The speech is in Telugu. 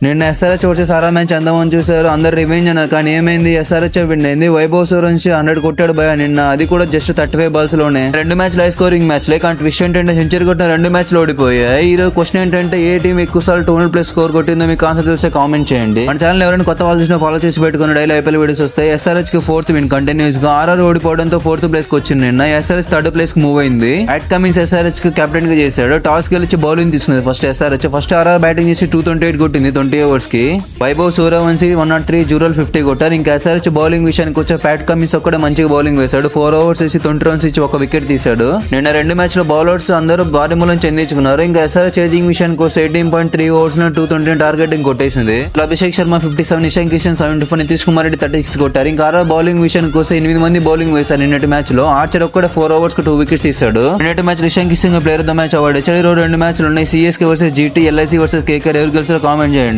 నిన్న ఎస్ఆర్హెచ్ వర్సెస్ ఆర్ఆర్ మ్యాచ్ అందమని చూసారు, అందరు రివెంజ్ అన్నారు. కానీ ఏమైంది, ఎస్ఆర్హెచ్ విన్ అయింది. వైభవ్ సూర్యవంశీ 100 కొట్టాడు భయ నిన్న, అది కూడా జస్ట్ 35 బాల్స్ లోనే. 2 మ్యాచ్లు హై స్కోరింగ్ మ్యాచ్లే. కానీ ట్విస్ట్ ఏంటంటే సెంచరీ కొట్టిన 2 మ్యాచ్లు ఓడిపోయాయి. ఈ రోజు క్వశ్చన్ ఏంటంటే ఏ టీం ఎక్కువ సార్లు 200+ స్కోర్ కొట్టిందో మీకు ఆన్సర్ తెలిస్తే కామెంట్ చేయండి. మన ఛానల్ ఎవరైనా కొత్త వాళ్ళు చూసినా ఫాలో చేసి పెట్టుకుని డైలీ ఐపీఎల్ వీడియోస్ వస్తాయి. ఎస్ఆర్హెచ్ కి 4th విన్ కంటిన్యూస్ గా. ఆర్ఆర్ ఓడిపోవడంతో 4th ప్లేస్ కి వచ్చింది నిన్న. ఎస్ఆర్హెచ్ 3rd ప్లేస్ కి మూవ్ అయింది. అట్ కమిన్స్ ఎస్ఆర్హెచ్ కి కెప్టెన్ గా చేశాడు. టాస్ గెలిచి బౌలింగ్ తీసుకుంది first SRH. First RR batting చేసి 228 కొట్టింది 20 ఓవర్స్ కి. వైభవ్ సూర్యవంశీ 103, జూరల్ 50 కొట్టారు. ఇంకా ఎస్ఆర్హెచ్ బౌలింగ్ విషయానికి వచ్చే ప్యాట్ కమిన్స్ ఒక్కడే మంచిగా బౌలింగ్ వేశాడు. 4 ఓవర్స్ వేసి 20 రన్స్ ఇచ్చి ఒక వికెట్ తీశాడు. నిన్న 2 మ్యాచ్లో బౌలర్స్ అందరూ భారీ మూలం చెందించుకున్నారు. ఇంకా ఎస్ఆర్హెచ్ చేజింగ్ విషయానికి వస్తే 18.3 ఓవర్స్ లో 220 టార్గెటింగ్ కొట్టేసింది. అభిషేక్ శర్మ 57, ఇషాన్ కిషన్ 74, నితీష్ కుమార్ రెడ్డి 36 కొట్టారు. ఇంకా ఆర్ఆర్ బౌలింగ్ విషయానికి వస్తే 8 మంది బౌలింగ్ వేశారు నిన్నటి మ్యాచ్ లో. ఆర్చర్ ఒక్కడే 4 ఓవర్స్ కు 2 వికెట్స్ తీశాడు. నిన్నటి match Ishan Kishan player of the match award ఇచ్చాడు. 2 మ్యాచ్లు ఉన్నాయి. CSK versus GT, LIC versus KKR. ఎవరు గెలిచారో కామెంట్ చేయండి.